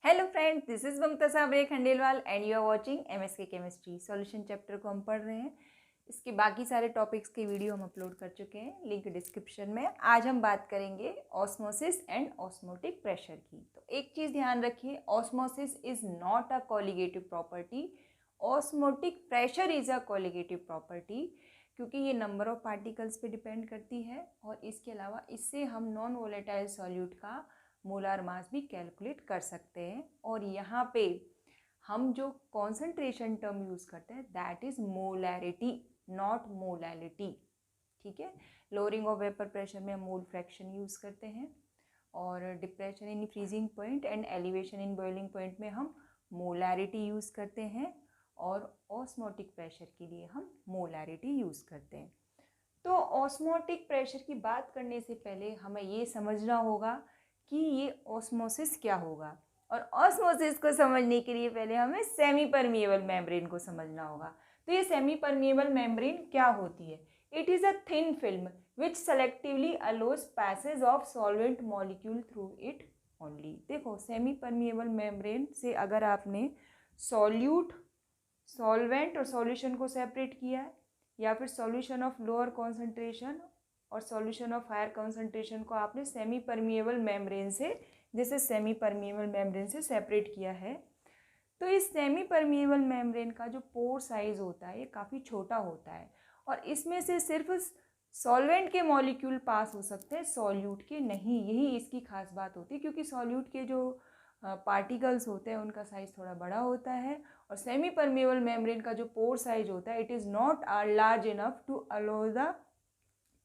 Hello friends, this is Mamta Sabre Khandelwal and you are watching MSK chemistry. Solution chapter को हम पढ़ रहे हैं। इसके बाकी सारे टॉपिक्स के वीडियो हम अपलोड कर चुके हैं, लिंक डिस्क्रिप्शन में। आज हम बात करेंगे ऑस्मोसिस एंड ऑस्मोटिक प्रेशर की। तो एक चीज़ ध्यान रखिए, osmosis is not a colligative property, osmotic pressure is a colligative property, क्योंकि ये नंबर ऑफ पार्टिकल्स पे डिपेंड करती है। और इसके अलावा इससे हम नॉन वोलेटाइल सॉल्यूट का मोलार मास भी कैलकुलेट कर सकते हैं। और यहाँ पे हम जो कॉन्सेंट्रेशन टर्म यूज़ करते हैं that is molarity, not molality. ठीक है, लोअरिंग ऑफ वेपर प्रेशर में हम मोल फ्रैक्शन यूज़ करते हैं, और depression in freezing point and elevation in boiling point में हम मोलैरिटी यूज़ करते हैं, और ऑस्मोटिक प्रेशर के लिए हम मोलैरिटी यूज़ करते हैं। तो ऑस्मोटिक प्रेशर की बात करने से पहले हमें ये समझना होगा कि ये ऑस्मोसिस क्या होगा। और ऑस्मोसिस को समझने के लिए पहले हमें सेमी परमिएबल मेम्ब्रेन को समझना होगा। तो ये सेमी परमिएबल मेम्ब्रेन क्या होती है? It is a thin film which selectively allows passage of solvent molecule through it only. देखो, सेमी परमिएबल मेम्ब्रेन से अगर आपने सॉल्यूट, सॉल्वेंट और सॉल्यूशन को सेपरेट किया है, या फिर सॉल्यूशन ऑफ लोअर कॉन्सेंट्रेशन और सॉल्यूशन ऑफ हायर कॉन्सेंट्रेशन को आपने सेमी परमिएबल मेम्ब्रेन से, जैसे सेमी परमिएबल मेम्ब्रेन से सेपरेट किया है, तो इस सेमी परमिएबल मेम्ब्रेन का जो पोर साइज होता है ये काफ़ी छोटा होता है, और इसमें से सिर्फ सॉल्वेंट के मॉलिक्यूल पास हो सकते हैं, सॉल्यूट के नहीं। यही इसकी खास बात होती है, क्योंकि सॉल्यूट के जो पार्टिकल्स होते हैं उनका साइज थोड़ा बड़ा होता है, और सेमी परमिएबल मेम्ब्रेन का जो पोर साइज होता है it is not large enough to allow the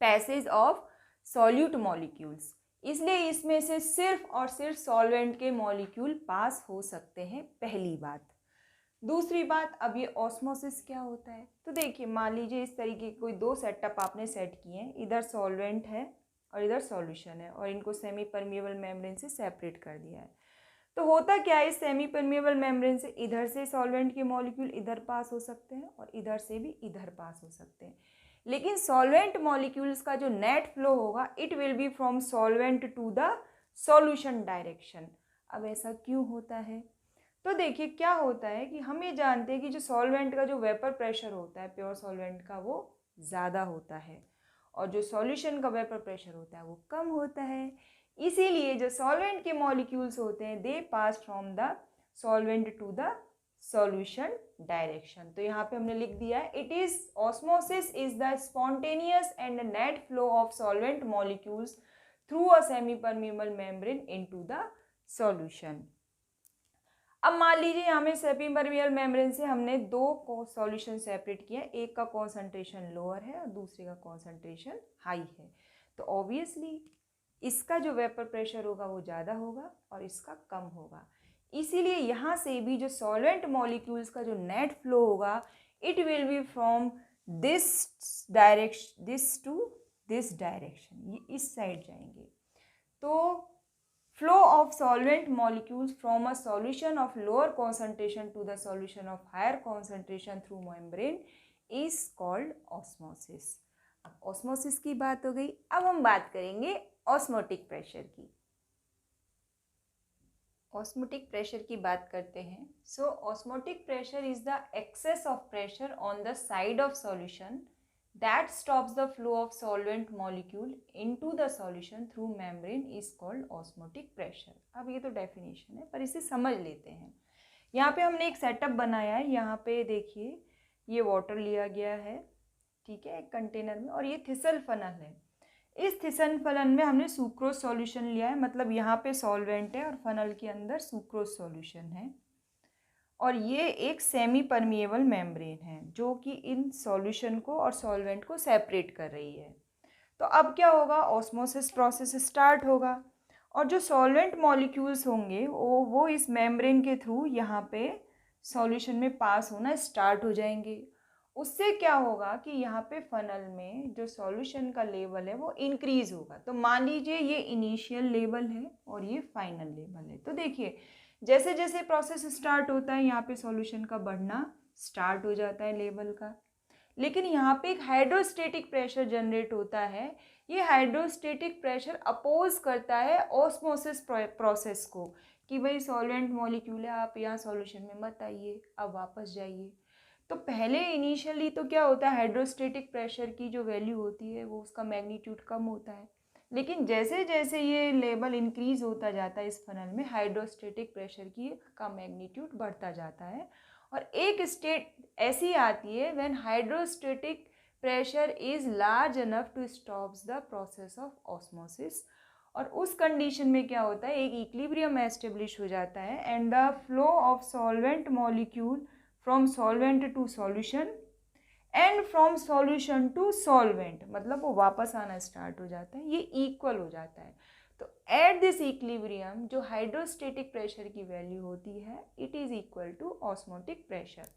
passage of solute molecules. इसलिए इसमें से सिर्फ और सिर्फ सॉल्वेंट के मॉलिक्यूल पास हो सकते हैं, पहली बात। दूसरी बात, अब ये ऑस्मोसिस क्या होता है? तो देखिए, मान लीजिए इस तरीके के कोई दो सेटअप आपने सेट किए हैं, इधर सॉल्वेंट है और इधर सॉल्यूशन है, और इनको सेमी परमिएबल मेम्ब्रेन से सेपरेट कर दिया है। तो होता क्या है, इस सेमी परमिएबल मेम्ब्रेन से इधर से सॉल्वेंट के मॉलिक्यूल इधर पास हो सकते हैं, और इधर से भी इधर पास हो सकते हैं। लेकिन सॉल्वेंट मॉलिक्यूल्स का जो नेट फ्लो होगा it will be from solvent to the solution direction. अब ऐसा क्यों होता है? तो देखिए, क्या होता है कि हम ये जानते हैं कि जो सॉल्वेंट का जो वेपर प्रेशर होता है प्योर सॉल्वेंट का, वो ज़्यादा होता है, और जो सॉल्यूशन का वेपर प्रेशर होता है वो कम होता है। इसीलिए जो सॉल्वेंट के मॉलिक्यूल्स होते हैं they pass from the solvent to the solution direction. तो यहाँ पे हमने लिख दिया है, it is osmosis is the spontaneous and net flow of solvent molecules through a semi permeable membrane into the solution. अब मान लीजिए यहाँ में सेमी परमिएबल मेम्ब्रेन से हमने दो सॉल्यूशन सेपरेट किया, एक का कॉन्सेंट्रेशन लोअर है और दूसरे का कॉन्सेंट्रेशन हाई है। तो ऑब्वियसली इसका जो वेपर प्रेशर होगा वो ज़्यादा होगा और इसका कम होगा। इसीलिए यहाँ से भी जो सॉल्वेंट मॉलिक्यूल्स का जो नेट फ्लो होगा it will be from this direction, this to this direction, ये इस साइड जाएंगे। तो flow of solvent molecules from a solution of lower concentration to the solution of higher concentration through membrane is called osmosis। अब osmosis की बात हो गई, अब हम बात करेंगे osmotic pressure की। osmotic pressure की बात करते हैं। So osmotic pressure is the excess of pressure on the side of solution that stops the flow of solvent molecule into the solution through membrane is called osmotic pressure। अब ये तो definition है, पर इसे समझ लेते हैं। यहाँ पे हमने एक सेटअप बनाया है, यहाँ पे देखिए ये वाटर लिया गया है, ठीक है, एक कंटेनर में, और ये थिसल फनल है। इस थिसल फनल में हमने सुक्रोज सॉल्यूशन लिया है, मतलब यहाँ पे सॉल्वेंट है और फनल के अंदर सुक्रोज सॉल्यूशन है, और ये एक सेमी परमिएबल मेम्ब्रेन है जो कि इन सॉल्यूशन को और सॉल्वेंट को सेपरेट कर रही है। तो अब क्या होगा, ऑस्मोसिस प्रोसेस स्टार्ट होगा, और जो सॉल्वेंट मॉलिक्यूल्स होंगे वो इस मेम्ब्रेन के थ्रू यहाँ पे सॉल्यूशन में पास होना स्टार्ट हो जाएंगे। उससे क्या होगा कि यहाँ पे फनल में जो सॉल्यूशन का लेवल है वो इंक्रीज होगा। तो मान लीजिए ये इनिशियल लेवल है और ये फाइनल लेवल है। तो देखिए, जैसे जैसे प्रोसेस स्टार्ट होता है यहाँ पे सॉल्यूशन का बढ़ना स्टार्ट हो जाता है लेवल का, लेकिन यहाँ पे एक हाइड्रोस्टेटिक प्रेशर जनरेट होता है। ये हाइड्रोस्टेटिक प्रेशर अपोज करता है ऑस्मोसिस प्रोसेस को कि भाई सॉल्वेंट मॉलिक्यूल है, आप यहाँ सॉल्यूशन में मत आइए, अब वापस जाइए। तो पहले इनिशियली तो क्या होता है, हाइड्रोस्टेटिक प्रेशर की जो वैल्यू होती है वो उसका मैग्नीट्यूड कम होता है, लेकिन जैसे जैसे ये लेवल इंक्रीज होता जाता है इस फनल में, हाइड्रोस्टेटिक प्रेशर की का मैग्नीट्यूड बढ़ता जाता है। और एक स्टेट ऐसी आती है when hydrostatic pressure is large enough to stops the process of osmosis. और उस कंडीशन में क्या होता है, एक इक्विलिब्रियम एस्टेब्लिश हो जाता है and the flow of solvent molecule from solvent to solution and from solution to solvent, मतलब वो वापस आना स्टार्ट हो जाता है, ये इक्वल हो जाता है। तो एट दिस इक्विलिब्रियम जो हाइड्रोस्टेटिक प्रेशर की वैल्यू होती है, it is equal to osmotic pressure.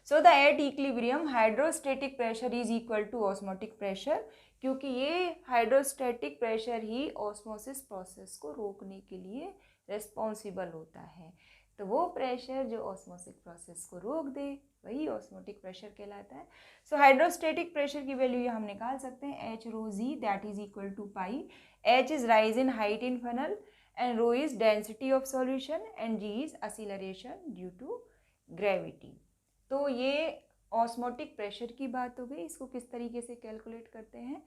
So the at equilibrium hydrostatic pressure is equal to osmotic pressure, क्योंकि ये हाइड्रोस्टेटिक प्रेशर ही ऑस्मोसिस प्रोसेस को रोकने के लिए रेस्पॉन्सिबल होता है। तो वो प्रेशर जो ऑस्मोसिस प्रोसेस को रोक दे वही ऑस्मोटिक प्रेशर कहलाता है। सो हाइड्रोस्टेटिक प्रेशर की वैल्यू हम निकाल सकते हैं, h rho g that is equal to pi. H is rise in height in funnel and rho is density of solution and g is acceleration due to gravity. तो ये osmotic pressure की बात हो गई, इसको किस तरीके से कैलकुलेट करते हैं।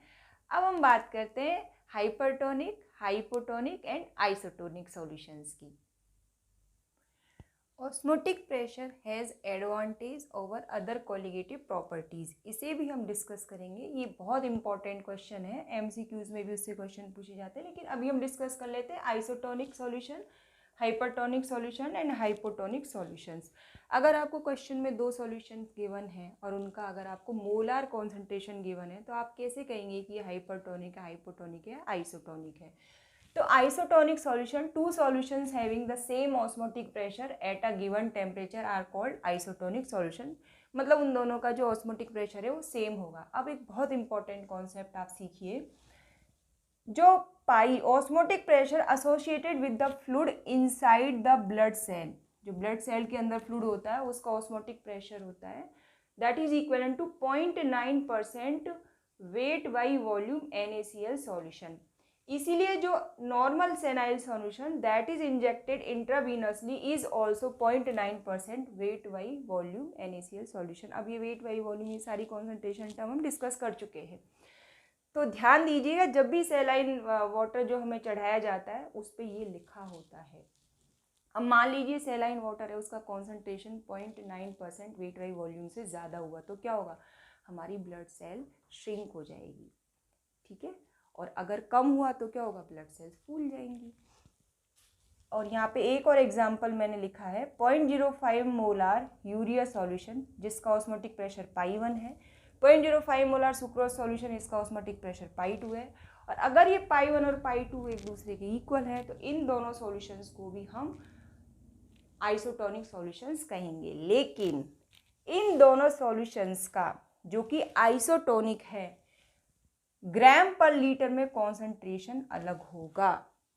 अब हम बात करते हैं hypertonic, hypotonic and isotonic solutions की। Osmotic pressure has advantage over other colligative properties, इसे भी हम डिस्कस करेंगे। ये बहुत इंपॉर्टेंट क्वेश्चन है, एमसीक्यूज में भी उससे क्वेश्चन पूछे जाते हैं, लेकिन अभी हम डिस्कस कर लेते हैं isotonic solution, hypertonic solution and hypotonic solutions. अगर आपको क्वेश्चन में दो सॉल्यूशन गिवन है और उनका अगर आपको मोलार कॉन्सेंट्रेशन गिवन है, तो आप कैसे कहेंगे कि ये हाइपरटोनिक है, हाइपोटोनिक है, आइसोटोनिक है। तो isotonic solution, two solutions having the same osmotic pressure at a given temperature are called isotonic solution, मतलब उन दोनों का जो ऑस्मोटिक प्रेशर है वो सेम होगा। अब एक बहुत इंपॉर्टेंट कॉन्सेप्ट आप सीखिए, जो pi osmotic pressure associated with the fluid inside the blood cell, जो ब्लड सेल के अंदर फ्लूइड होता है उसका ऑस्मोटिक प्रेशर होता है, that is equivalent to 0.9% weight by volume NaCl solution. इसीलिए जो नॉर्मल सेनाइल solution that is injected intravenously is also 0.9% weight by volume NaCl solution. अब ये वेट बाई वॉल्यूम, ये सारी कॉन्सेंट्रेशन टर्म हम डिस्कस कर चुके हैं। तो ध्यान दीजिएगा, जब भी सेलाइन वाटर जो हमें चढ़ाया जाता है उस पर ये लिखा होता है। अब मान लीजिए सेलाइन वाटर है, उसका कॉन्सेंट्रेशन 0.9% वेट बाई वॉल्यूम से ज़्यादा हुआ, तो क्या होगा, हमारी ब्लड सेल श्रिंक हो जाएगी, ठीक है। और अगर कम हुआ तो क्या होगा, ब्लड सेल्स फूल जाएंगी। और यहाँ पे एक और एग्जाम्पल मैंने लिखा है, 0.05 मोलार यूरिया सॉल्यूशन जिसका ऑस्मोटिक प्रेशर पाई 1 है, 0.05 मोलार सुक्रोज सॉल्यूशन, इसका ऑस्मोटिक प्रेशर पाई 2 है। और अगर ये पाई 1 और पाई 2 एक दूसरे के इक्वल है तो इन दोनों सॉल्यूशंस को भी हम आइसोटोनिक सॉल्यूशंस कहेंगे। लेकिन इन दोनों सॉल्यूशंस का जो कि आइसोटोनिक है, ग्राम पर लीटर में कॉन्सेंट्रेशन अलग होगा।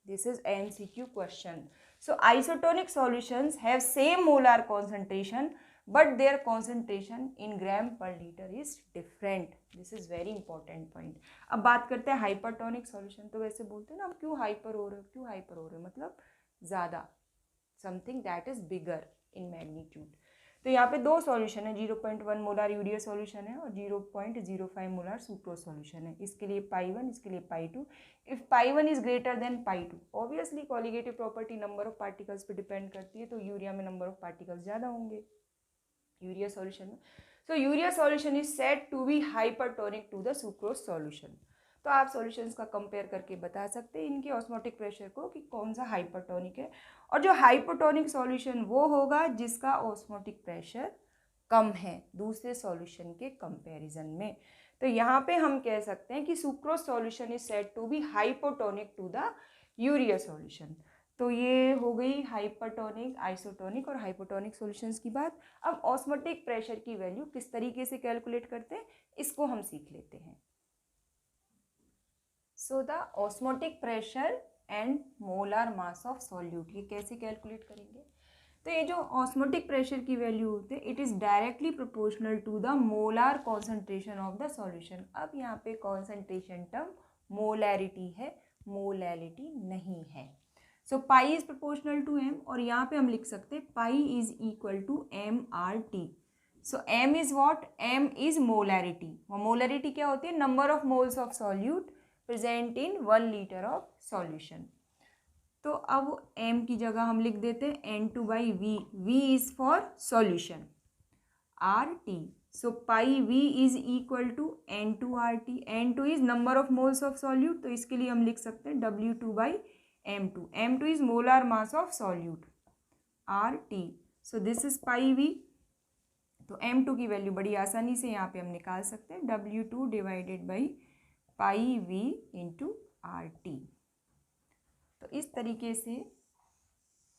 This is MCQ question. So isotonic solutions have same molar concentration but their concentration in gram per litre is different. This is very important point. अब बात करते हैं हाइपरटोनिक सॉल्यूशन। तो वैसे बोलते हैं ना, आप क्यों हाइपर हो रहे हो, क्यों हाइपर हो रहे हो, मतलब ज़्यादा, something that is bigger in magnitude. तो यहाँ पे दो सॉल्यूशन है, 0.1 मोलार यूरिया सॉल्यूशन है और 0.05 मोलार सुक्रोज सॉल्यूशन है। इसके लिए पाई 1, इसके लिए पाई 2। If pi 1 is greater than pi 2, obviously colligative property number of particles पे डिपेंड करती है, तो यूरिया में नंबर ऑफ पार्टिकल्स ज़्यादा होंगे यूरिया सॉल्यूशन में। So urea solution is said to be hypertonic to the sucrose solution. तो आप सॉल्यूशंस का कंपेयर करके बता सकते हैं इनके ऑस्मोटिक प्रेशर को कि कौन सा हाइपरटोनिक है। और जो हाइपोटोनिक सॉल्यूशन वो होगा जिसका ऑस्मोटिक प्रेशर कम है दूसरे सॉल्यूशन के कंपैरिजन में। तो यहाँ पे हम कह सकते हैं कि sucrose solution is said to be hypotonic to the urea solution. तो ये हो गई हाइपरटोनिक, आइसोटोनिक और हाइपोटोनिक सॉल्यूशंस की बात। अब ऑस्मोटिक प्रेशर की वैल्यू किस तरीके से कैलकुलेट करते हैं इसको हम सीख लेते हैं। So the osmotic pressure and molar mass of solute, ये कैसे कैलकुलेट करेंगे। तो ये जो ऑस्मोटिक प्रेशर की वैल्यू होती है it is directly proportional to the molar concentration of the solution. अब यहाँ पे कॉन्सेंट्रेशन टर्म मोलैरिटी है, मोलैरिटी नहीं है। सो pi is proportional to M, और यहाँ पे हम लिख सकते हैं pi is equal to M R T. So M is what, M is molarity. Molarity क्या होती है, number of moles of solute present in 1 litre of solution. तो अब m की जगह हम लिख देते हैं N2 by v, v is for solution, RT। So pi v is equal to N2 RT। N2 is number of moles of solute, तो इसके लिए हम लिख सकते हैं W2 by M2। M2 is molar mass of solute, RT। So this is pi v। तो M2 की value बड़ी आसानी से यहाँ पे हम निकाल सकते हैं, W2 divided by pi v into RT। तो इस तरीके से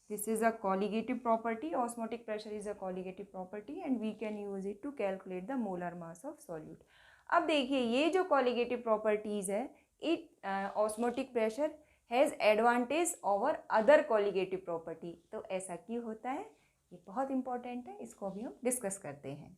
this is a colligative property, osmotic pressure is a colligative property and we can use it to calculate the molar mass of solute. अब देखिए ये जो कॉलिगेटिव प्रॉपर्टीज है, it osmotic pressure has advantage over other colligative property. तो ऐसा क्यों होता है, ये बहुत इंपॉर्टेंट है, इसको अभी हम डिस्कस करते हैं।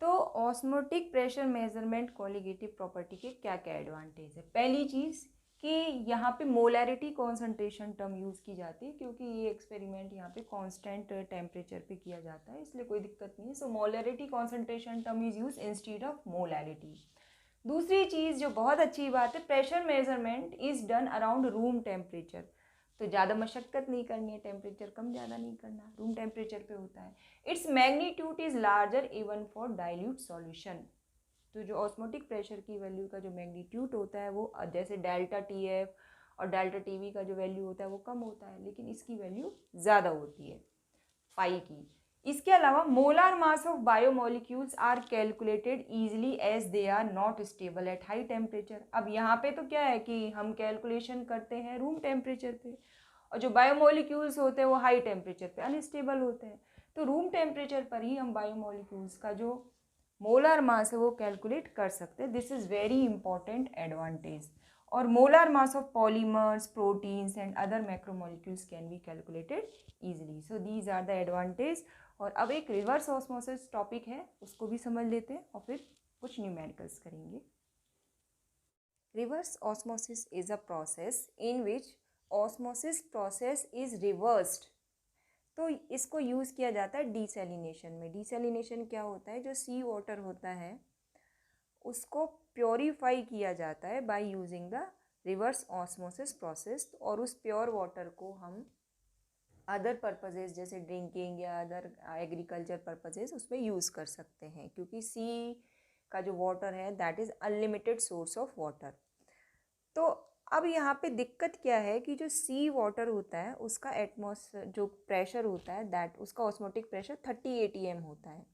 तो osmotic pressure measurement colligative property के क्या क्या एडवांटेज है। पहली चीज़ कि यहाँ पे मोलैरिटी कॉन्सेंट्रेशन टर्म यूज़ की जाती है, क्योंकि ये एक्सपेरिमेंट यहाँ पे कांस्टेंट टेम्परेचर पे किया जाता है, इसलिए कोई दिक्कत नहीं है। सो molarity concentration term is use instead of molarity. दूसरी चीज़ जो बहुत अच्छी बात है, pressure measurement is done around room temperature. तो ज़्यादा मशक्क़त नहीं करनी है, टेम्परेचर कम ज़्यादा नहीं करना, रूम टेम्परेचर पे होता है। Its magnitude is larger even for dilute solution. तो जो ऑस्मोटिक प्रेशर की वैल्यू का जो मैग्नीट्यूड होता है वो जैसे डेल्टा TF और डेल्टा TV का जो वैल्यू होता है वो कम होता है, लेकिन इसकी वैल्यू ज़्यादा होती है पाई की। इसके अलावा molar mass of biomolecules are calculated easily as they are not stable at high temperature. अब यहाँ पे तो क्या है कि हम कैलकुलेशन करते हैं रूम टेम्परेचर पे, और जो बायोमोलिक्यूल्स होते हैं वो हाई टेम्परेचर पे अनस्टेबल होते हैं। तो रूम टेम्परेचर पर ही हम बायोमोलिक्यूल्स का जो मोलार मास है वो कैलकुलेट कर सकते हैं। This is very important advantage. और molar mass of polymers, proteins and other macromolecules can be calculated easily. So these are the advantage. और अब एक रिवर्स ऑस्मोसिस टॉपिक है, उसको भी समझ लेते हैं और फिर कुछ न्यूमेरिकल्स करेंगे। Reverse osmosis is a process in which osmosis process is reversed. तो इसको यूज़ किया जाता है डिसैलिनेशन में। डिसैलिनेशन क्या होता है, जो सी वाटर होता है उसको प्योरीफाई किया जाता है by using the reverse osmosis process, और उस प्योर वाटर को हम अदर पर्पजेज जैसे ड्रिंकिंग या अदर एग्रीकल्चर पर्पजेज उसमें यूज़ कर सकते हैं, क्योंकि सी का जो वाटर है that is unlimited source of water. तो अब यहाँ पे दिक्कत क्या है कि जो सी वाटर होता है उसका एटमॉस्फेयर जो प्रेशर होता है दैट उसका ऑस्मोटिक प्रेशर 30 atm होता है।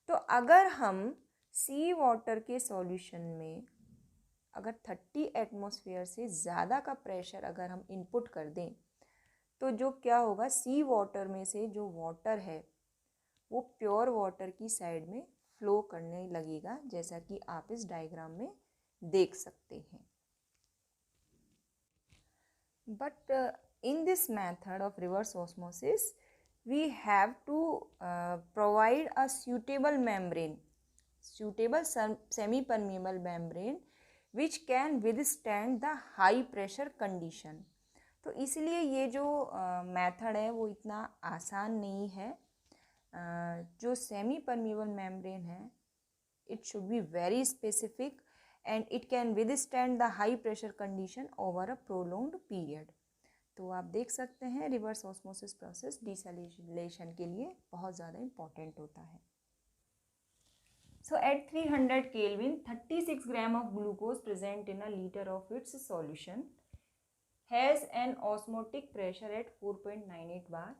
तो अगर हम सी वाटर के सॉल्यूशन में अगर 30 एटमॉस्फेयर से ज़्यादा का प्रेशर अगर हम इनपुट कर दें, तो जो क्या होगा, सी वाटर में से जो वाटर है वो प्योर वाटर की साइड में फ्लो करने लगेगा, जैसा कि आप इस डायग्राम में देख सकते हैं। But in this method of reverse osmosis, we have to provide a suitable membrane, suitable semi-permeable membrane, which can withstand the high pressure condition. तो इसलिए ये जो मेथड है वो इतना आसान नहीं है। जो सेमी परमिएबल मेम्ब्रेन है it should be very specific and it can withstand the high pressure condition over a prolonged period. तो आप देख सकते हैं रिवर्स ऑस्मोसिस प्रोसेस डिसैलिनेशन के लिए बहुत ज़्यादा इम्पॉर्टेंट होता है। So at 300 Kelvin, 36 gram of glucose present in a liter of its solution has an osmotic pressure at 4.98 bar.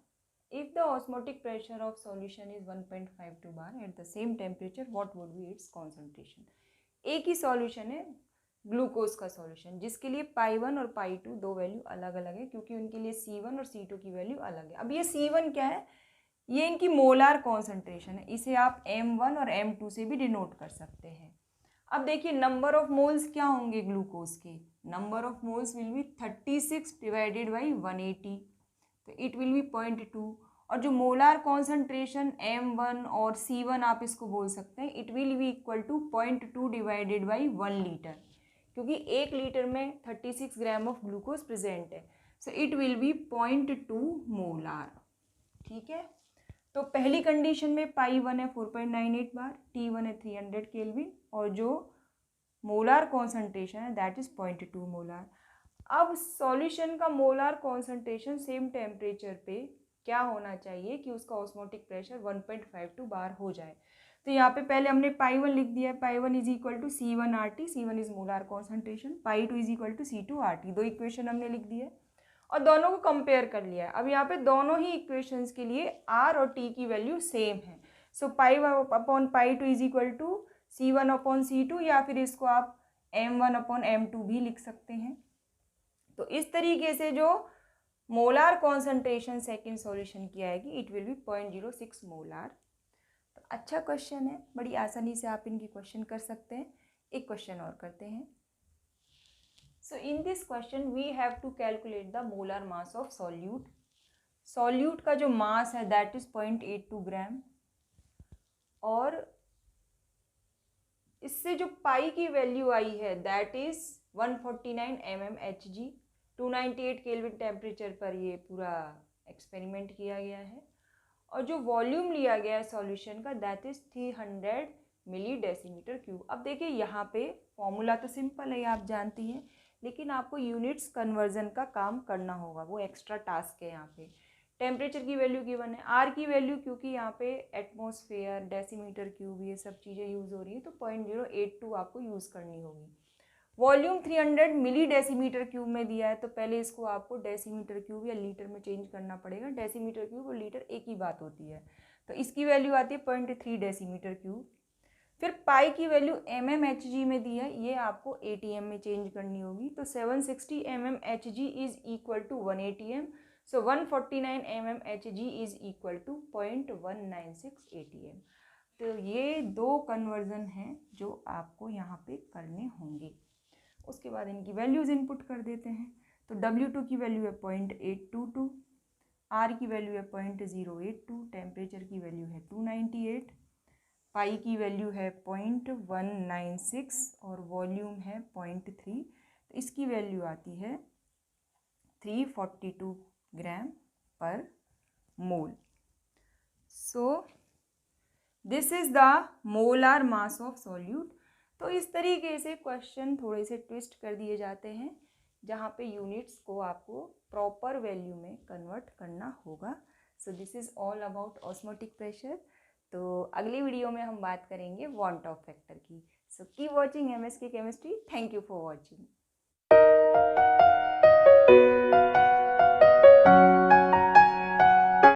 If the osmotic pressure of solution is 1.52 bar at the same temperature, what would be its concentration? एक ही solution है glucose का solution, जिसके लिए पाई 1 और पाई 2 दो value अलग अलग है, क्योंकि उनके लिए C1 और C2 की वैल्यू अलग है। अब ये C1 क्या है, ये इनकी मोलार कॉन्सेंट्रेशन है, इसे आप M1 और M2 से भी डिनोट कर सकते हैं। अब देखिए नंबर ऑफ मोल्स क्या होंगे ग्लूकोज के, number of moles will be 36 divided by 180। तो इट विल बी 0.2। और जो मोलार कॉन्सेंट्रेशन M1 और C1 आप इसको बोल सकते हैं, it will be equal to 0.2 divided by 1 litre, क्योंकि 1 लीटर में 36 ग्राम ऑफ ग्लूकोज प्रेजेंट है। So it will B 0.2 molar. ठीक है, तो पहली कंडीशन में पाई 1 है 4.98 बार, T1 है 300 केल्विन और जो मोलार कॉन्सेंट्रेशन है दैट इज 0.2 मोलार। अब सॉल्यूशन का मोलार कॉन्सेंट्रेशन सेम टेम्परेचर पे क्या होना चाहिए कि उसका ऑस्मोटिक प्रेशर 1.52 बार हो जाए। तो यहाँ पे पहले हमने पाई 1 लिख दिया है, pi 1 is equal to C1RT, C1 is molar concentration, pi 2 is equal to C2RT। दो इक्वेशन हमने लिख दिया है और दोनों को कंपेयर कर लिया है। अब यहाँ पे दोनों ही इक्वेशंस के लिए R और T की वैल्यू सेम है। सो pi upon pi 2 is equal to C1 upon C2, या फिर इसको आप M1 अपॉन M2 भी लिख सकते हैं। तो इस तरीके से जो मोलार कॉन्सेंट्रेशन सेकंड सॉल्यूशन की आएगी इट विल बी 0.06 मोलार। तो अच्छा क्वेश्चन है, बड़ी आसानी से आप इनकी क्वेश्चन कर सकते हैं। एक क्वेश्चन और करते हैं। So in this question we have to calculate the molar mass of solute. Solute का जो मास है दैट इज 0.82 ग्राम, और इससे जो पाई की वैल्यू आई है that is 149 mmHg। 298 kelvin temperature पर ये पूरा एक्सपेरिमेंट किया गया है। और जो वॉल्यूम लिया गया है सॉल्यूशन का that is 300 milli decimetre cube. अब देखिए यहाँ पे फॉर्मूला तो सिंपल है, आप जानती हैं, लेकिन आपको यूनिट्स कन्वर्जन का काम करना होगा, वो एक्स्ट्रा टास्क है। यहाँ पे टेम्परेचर की वैल्यू गिवन है, आर की वैल्यू क्योंकि यहाँ पे एटमॉस्फेयर, डेसीमीटर क्यूब ये सब चीज़ें यूज़ हो रही है तो 0.082 आपको यूज़ करनी होगी। वॉल्यूम 300 मिली डेसीमीटर क्यूब में दिया है, तो पहले इसको आपको डेसीमीटर क्यूब या लीटर में चेंज करना पड़ेगा। डेसीमीटर क्यूब और लीटर एक ही बात होती है, तो इसकी वैल्यू आती है 0.3 डेसीमीटर क्यूब। फिर पाई की वैल्यू mmHg में दी है, ये आपको ATM में चेंज करनी होगी। तो 760 mmHg is equal to 1 ATM। So 149 mmHg is equal to 0.196 ATM। तो ये दो कन्वर्जन हैं जो आपको यहाँ पे करने होंगे। उसके बाद इनकी वैल्यूज़ इनपुट कर देते हैं। तो W2 की वैल्यू है 0.822, R की वैल्यू है 0.082, टेम्परेचर की वैल्यू है 298, पाई की वैल्यू है 0.196 और वॉल्यूम है 0.3। तो इसकी वैल्यू आती है 342 gram per mole. So this is the molar mass of solute. तो इस तरीके से क्वेश्चन थोड़े से ट्विस्ट कर दिए जाते हैं, जहाँ पे यूनिट्स को आपको प्रॉपर वैल्यू में कन्वर्ट करना होगा। So this is all about osmotic pressure. तो अगली वीडियो में हम बात करेंगे वॉन टॉप फैक्टर की। So keep watching MSK chemistry. Thank you for watching.